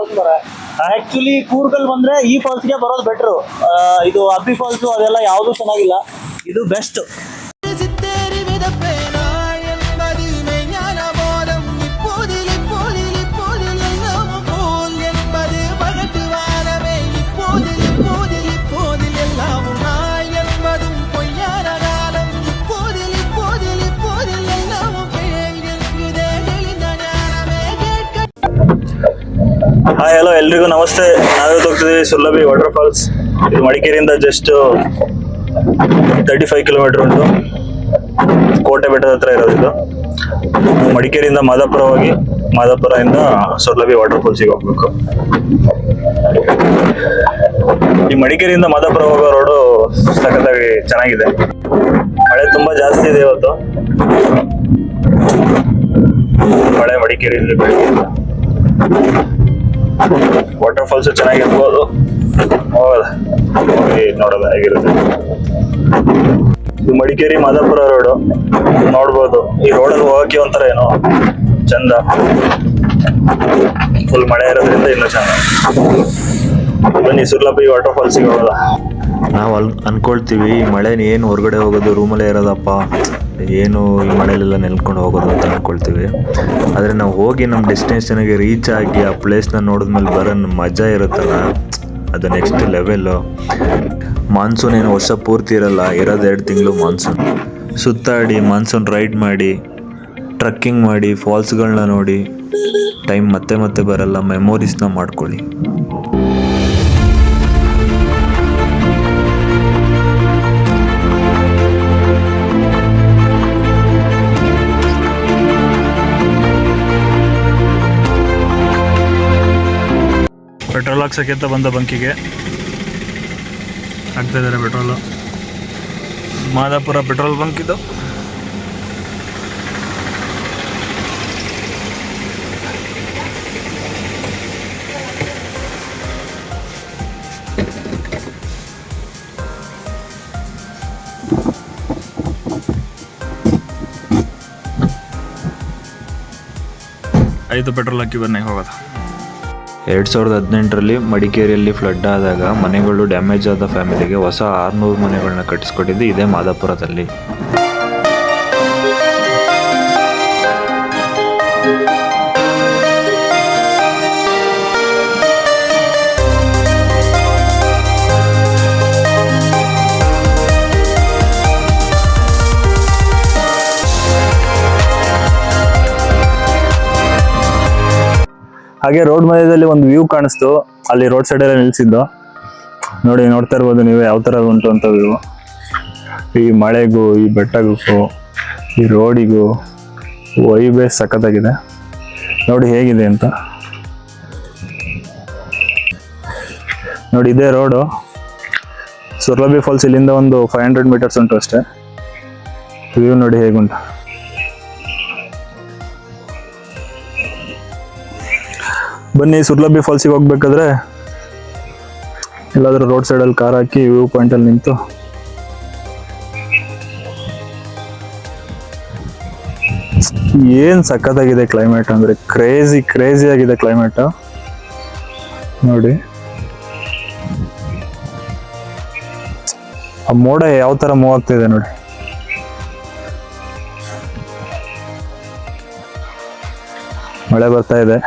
Actually ಕೂರ್ಗಲ್ ಬಂದ್ರೆ ಈ ಫಾಲ್ಸ್ಗೆ ಬರೋದು ಬೆಟ್ರು. ಇದು ಅಬ್ಬಿ ಫಾಲ್ಸ್ ಅದೆಲ್ಲ ಯಾವುದು ಚೆನ್ನಾಗಿಲ್ಲ, ಇದು ಬೆಸ್ಟ್. ಹಾಯ್ ಹಲೋ ಎಲ್ರಿಗೂ ನಮಸ್ತೆ. ನಾವೇ ಹೋಗ್ತಿದ್ದೀವಿ ಸುರ್ಲಭಿ ವಾಟರ್ ಫಾಲ್ಸ್. ಇದು ಮಡಿಕೇರಿಯಿಂದ ಜಸ್ಟ್ 35 ಕಿಲೋಮೀಟರ್ ಉಂಟು. ಕೋಟೆ ಬೆಟ್ಟದ ಹತ್ರ ಇರೋದು ಇದು. ಮಡಿಕೇರಿಯಿಂದ ಮಾದಾಪುರ ಹೋಗಿ ಮಾದಾಪುರದಿಂದ ಸುರ್ಲಭಿ ವಾಟರ್ ಫಾಲ್ಸಿಗೆ ಹೋಗ್ಬೇಕು. ಈ ಮಡಿಕೇರಿಯಿಂದ ಮಾದಾಪುರ ಹೋಗೋ ರೋಡು ಸಖತ್ತಾಗಿ ಚೆನ್ನಾಗಿದೆ. ಮಳೆ ತುಂಬಾ ಜಾಸ್ತಿ ಇದೆ ಇವತ್ತು. ಮಳೆ ಮಡಿಕೇರಿಯಲ್ಲಿ ಬೆಳಗ್ಗೆಯಿಂದ. ವಾಟರ್ ಫಾಲ್ಸ್ ಚೆನ್ನಾಗಿರ್ಬೋದು, ಹೋಗಿ ನೋಡೋದು ಹೇಗಿರುತ್ತೆ. ಇದು ಮಡಿಕೇರಿ ಮಾದಾಪುರ ರೋಡು ನೋಡ್ಬೋದು. ಈ ರೋಡಲ್ಲಿ ಹೋಗಕ್ಕೆ ಒಂಥರ ಏನೋ ಚಂದ. ಫುಲ್ ಮಳೆ ಇರೋದ್ರಿಂದ ಇನ್ನೂ ಚಂದ. ಬನ್ನಿ ಸುರ್ಲಭಿ ವಾಟರ್ ಫಾಲ್ಸಿಗೆ ಹೋಗೋದ. ನಾವು ಅನ್ಕೊಳ್ತೀವಿ ಈ ಮಳೆನ ಏನು ಹೊರಗಡೆ ಹೋಗೋದು, ರೂಮಲ್ಲೇ ಇರೋದಪ್ಪ, ಏನು ಈ ಮಳೆಯಲ್ಲೆಲ್ಲ ನೆಲ್ಕೊಂಡು ಹೋಗೋದು ಅಂತ ಅನ್ಕೊಳ್ತೀವಿ. ಆದರೆ ನಾವು ಹೋಗಿ ನಮ್ಮ ಡೆಸ್ಟಿನೇಷನ್ಗೆ ರೀಚ್ ಆಗಿ ಆ ಪ್ಲೇಸ್ನ ನೋಡಿದ್ಮೇಲೆ ಬರೋ ಮಜಾ ಇರುತ್ತಲ್ಲ, ಅದು ನೆಕ್ಸ್ಟ್ ಲೆವೆಲ್ಲು. ಮಾನ್ಸೂನ್ ಏನು ವರ್ಷ ಪೂರ್ತಿ ಇರಲ್ಲ, ಇರೋದು 2 ತಿಂಗಳು ಮಾನ್ಸೂನ್. ಸುತ್ತಾಡಿ ಮಾನ್ಸೂನ್ ರೈಡ್ ಮಾಡಿ, ಟ್ರಕ್ಕಿಂಗ್ ಮಾಡಿ, ಫಾಲ್ಸ್ಗಳನ್ನ ನೋಡಿ, ಟೈಮ್ ಮತ್ತೆ ಮತ್ತೆ ಬರಲ್ಲ, ಮೆಮೊರೀಸ್ನ ಮಾಡ್ಕೊಳ್ಳಿ. ಪೆಟ್ರೋಲ್ ಹಾಕ್ಸೋಕ್ಕೆ ಅಂತ ಬಂದ ಬಂಕಿಗೆ ಹಾಕ್ತಾ ಇದ್ದಾರೆ ಪೆಟ್ರೋಲು. ಮಾದಾಪುರ ಪೆಟ್ರೋಲ್ ಬಂಕ್ ಇದು. ಆಯಿತು, ಪೆಟ್ರೋಲ್ ಹಾಕಿ ಬನ್ನಿ ಹೋಗೋದು. 2018ರಲ್ಲಿ ಮಡಿಕೇರಿಯಲ್ಲಿ ಫ್ಲಡ್ ಆದಾಗ ಮನೆಗಳು ಡ್ಯಾಮೇಜ್ ಆದ ಫ್ಯಾಮಿಲಿಗೆ ಹೊಸ 600 ಮನೆಗಳನ್ನ ಕಟ್ಟಿಸ್ಕೊಟ್ಟಿದ್ದು ಇದೇ ಮಾದಾಪುರದಲ್ಲಿ. ಹಾಗೆ ರೋಡ್ ಮಧ್ಯದಲ್ಲಿ ಒಂದು ವ್ಯೂ ಕಾಣಿಸ್ತು, ಅಲ್ಲಿ ರೋಡ್ ಸೈಡ್ ಎಲ್ಲ ನಿಲ್ಸಿದ್ದು ನೋಡಿ. ನೋಡ್ತಾ ಇರ್ಬೋದು ನೀವು ಯಾವ ತರ ಉಂಟು ಅಂತ ವ್ಯೂ. ಈ ಮಳೆಗೂ ಈ ಬೆಟ್ಟಗೂ ಈ ರೋಡಿಗೂ ವೈಬೇ ಸಖತ್ತಾಗಿದೆ. ನೋಡಿ ಹೇಗಿದೆ ಅಂತ. ನೋಡಿ ಇದೇ ರೋಡು. ಸುರ್ಲಭಿ ಫಾಲ್ಸ್ ಇಲ್ಲಿಂದ ಒಂದು 500 ಮೀಟರ್ಸ್ ಉಂಟು ಅಷ್ಟೇ. ವ್ಯೂ ನೋಡಿ ಹೇಗುಂಟು. ಬನ್ನಿ ಸುರ್ಲಭಿ ಫಾಲ್ಸಿಗೆ ಹೋಗ್ಬೇಕಾದ್ರೆ ಎಲ್ಲಾದ್ರೂ ರೋಡ್ ಸೈಡಲ್ಲಿ ಕಾರ್ ಹಾಕಿ ವ್ಯೂ ಪಾಯಿಂಟಲ್ಲಿ ನಿಂತು ಏನ್ ಸಖತ್ತಾಗಿದೆ ಕ್ಲೈಮೇಟ್ ಅಂದ್ರೆ, ಕ್ರೇಜಿ ಆಗಿದೆ ಕ್ಲೈಮೇಟ್ ನೋಡಿ. ಆ ಮೋಡ ಯಾವ ತರ ಮೂವ್ ಆಗ್ತಿದೆ ನೋಡಿ. ಮಳೆ ಬರ್ತಾ ಇದೆ.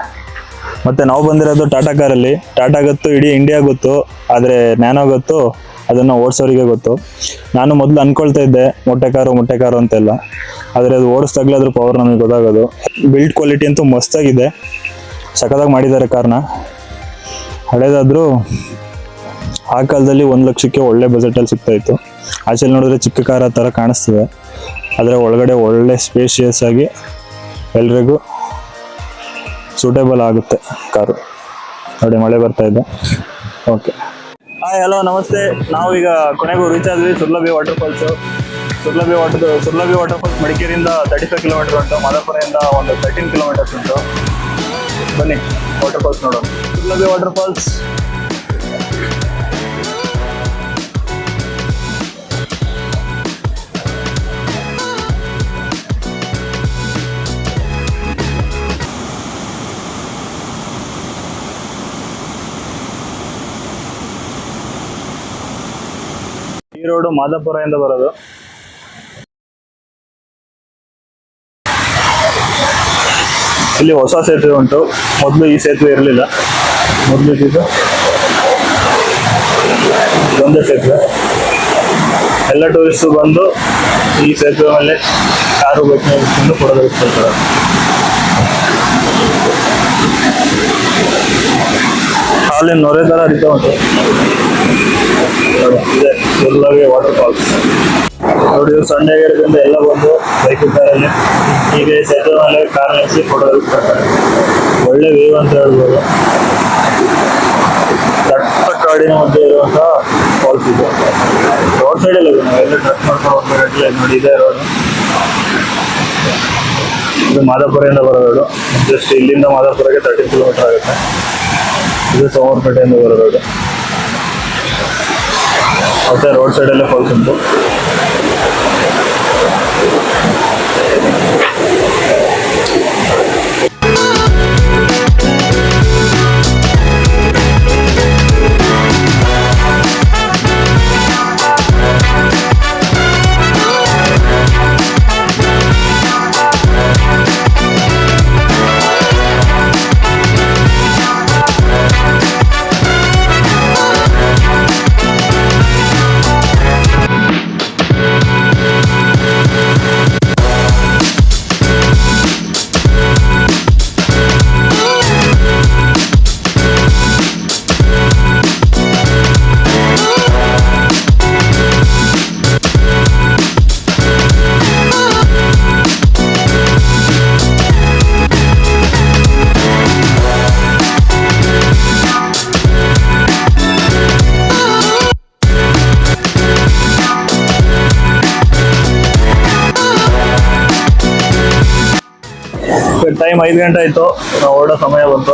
ಮತ್ತೆ ನಾವು ಬಂದಿರೋದು ಟಾಟಾ ಕಾರಲ್ಲಿ. ಟಾಟಾ ಗೊತ್ತು, ಇಡೀ ಇಂಡಿಯಾ ಗೊತ್ತು, ಆದರೆ ನ್ಯಾನೋ ಗೊತ್ತು, ಅದನ್ನು ಓಡಿಸೋರಿಗೆ ಗೊತ್ತು. ನಾನು ಮೊದಲು ಅನ್ಕೊಳ್ತಾ ಇದ್ದೆ ಮೊಟ್ಟೆ ಕಾರು ಅಂತೆಲ್ಲ, ಆದರೆ ಅದು ಓಡಿಸ್ದಾಗಲೇ ಅದ್ರ ಪವರ್ ನಮಗೆ ಗೊತ್ತಾಗೋದು. ಬಿಲ್ಡ್ ಕ್ವಾಲಿಟಿ ಅಂತೂ ಮಸ್ತಾಗಿದೆ, ಸಖತ್ತಾಗಿ ಮಾಡಿದ್ದಾರೆ ಕಾರ್ನ. ಹಳೇದಾದ್ರೂ ಆ ಕಾಲದಲ್ಲಿ 1 ಲಕ್ಷಕ್ಕೆ ಒಳ್ಳೆ ಬಜೆಟಲ್ಲಿ ಸಿಗ್ತಾ ಇತ್ತು. ಆಚೆಲಿ ನೋಡಿದ್ರೆ ಚಿಕ್ಕ ಕಾರ್ ಆ ಥರ ಕಾಣಿಸ್ತಿದೆ, ಆದರೆ ಒಳಗಡೆ ಒಳ್ಳೆ ಸ್ಪೇಷಿಯಸ್ ಆಗಿ ಎಲ್ರಿಗೂ ಸೂಟೇಬಲ್ ಆಗುತ್ತೆ ಕಾರು. ನೋಡಿ ಮಳೆ ಬರ್ತಾ ಇದೆ. ಓಕೆ, ಹಾಯ್ ಹಲೋ ನಮಸ್ತೆ. ನಾವೀಗ ಕೊನೆಗೂ ರೀಚ್ ಆದ್ವಿ Surlabhi water falls. Surlabhi water falls ಮಡಿಕೇರಿಯಿಂದ 35 ಕಿಲೋಮೀಟರ್ ಉಂಟು, ಮಾದಾಪುರದಿಂದ ಒಂದು 13 ಕಿಲೋಮೀಟರ್ಸ್ ಉಂಟು. ಬನ್ನಿ ವಾಟರ್ ಫಾಲ್ಸ್ ನೋಡೋಣ. ಸುರ್ಲಭಿ ವಾಟರ್ ಫಾಲ್ಸ್ ಈ ರೋಡು ಮಾದಾಪುರದಿಂದ ಬರೋದು. ಇಲ್ಲಿ ಹೊಸ ಸೇತುವೆ ಉಂಟು. ಮೊದಲು ಈ ಸೇತುವೆ ಇರಲಿಲ್ಲ. ಮೊದಲು ಇದು ಒಂದೇ ಸೇತುವೆ. ಎಲ್ಲ ಟೂರಿಸ್ಟು ಬಂದು ಈ ಸೇತುವೆ ಮೇಲೆ ಕಾರು ಬೈಕ್ ನಿಲ್ಲಿಸ್ಕೊಂಡು ಫೋಟೋ ತೆಗೆದುಕೊಳ್ತಾರೆ. ಹಾಲಿನ ನೊರೆ ಥರ ಹರಿತಾ ಉಂಟು. ಇದೆ ಎಲ್ಲವೇ ವಾಟರ್ ಫಾಲ್ಸ್. ನೋಡಿ, ಸಂಡೇ ಆಗಿರೋದ್ರಿಂದ ಎಲ್ಲ ಬಂದು ಬೈಕ್ ಕಾರಲ್ಲಿ ಹೀಗೆ ಸೇತುವೆ ಮೇಲೆ ಕಾರ್ ನಿಲ್ಲಿಸಿ ಫೋಟೋ ತೆಗೆದುಕೊಳ್ತಾರೆ. ಒಳ್ಳೆ ವ್ಯೂ ಅಂತ ಹೇಳ್ಬೋದು. ದಟ್ಟ ಕಾಡಿನ ಮಧ್ಯೆ ಇರುವಂತಹ ಫಾಲ್ಸ್ ಇದು. ರೋಡ್ ಸೈಡಲ್ಲಿ ನಾವೆಲ್ಲ ಟ್ರಕ್ ಮಾಡ್ಕೊಂಡು ಹೋಗ್ಬೇಕಂತಲೇ ನೋಡಿ, ಇದೆ ರೋಡ್. ಇದು ಮಾದಾಪುರದಿಂದ ಬರೋ ರೋಡು. ಜಸ್ಟ್ ಇಲ್ಲಿಂದ ಮಾದಾಪುರಕ್ಕೆ 13 ಕಿಲೋಮೀಟರ್ ಆಗುತ್ತೆ. ಇದು ಸೋಮವಾರಪೇಟೆಯಿಂದ ಬರೋ ರೋಡು. ಮತ್ತೆ ರೋಡ್ ಸೈಡಲ್ಲೇ ಫಾಲ್ಸ್ ಉಂಟು. ಟೈಮ್ 5 ಗಂಟೆ ಆಯ್ತು. ನಾವು ಹೊರಡೋ ಸಮಯ ಬಂತು.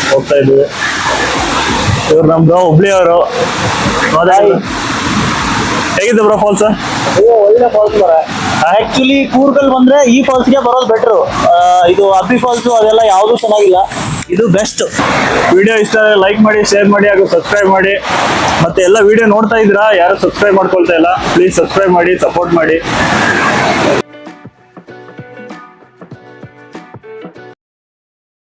ಹೋಗ್ತಾ ಇದ್ವಿ. ಇವ್ರು ನಮ್ದು ಹುಬ್ಳಿ ಅವರು. ಹೇಗಿತ್ತು ಬ್ರೋ ಫಾಲ್ಸ್? ಒಳ್ಳೆ ಫಾಲ್ಸ್ ಬರ. ಆಕ್ಚುಲಿ ಕೂರ್ಗಲ್ಲಿ ಬಂದ್ರೆ ಈ ಫಾಲ್ಸ್ಗೆ ಬರೋದು ಬೆಟ್ರು. ಇದು ಅಬ್ಬಿ ಫಾಲ್ಸ್ ಅದೆಲ್ಲ ಯಾವುದು ಚೆನ್ನಾಗಿಲ್ಲ. ಇದು ಬೆಸ್ಟ್. ವಿಡಿಯೋ ಇಷ್ಟ ಲೈಕ್ ಮಾಡಿ, ಶೇರ್ ಮಾಡಿ ಹಾಗೂ ಸಬ್ಸ್ಕ್ರೈಬ್ ಮಾಡಿ. ಮತ್ತೆ ಎಲ್ಲ ವಿಡಿಯೋ ನೋಡ್ತಾ ಇದ್ದೀರಾ, ಯಾರು ಸಬ್ಸ್ಕ್ರೈಬ್ ಮಾಡ್ಕೊಳ್ತಾ ಇಲ್ಲ, ಪ್ಲೀಸ್ ಸಬ್ಸ್ಕ್ರೈಬ್ ಮಾಡಿ, ಸಪೋರ್ಟ್ ಮಾಡಿ.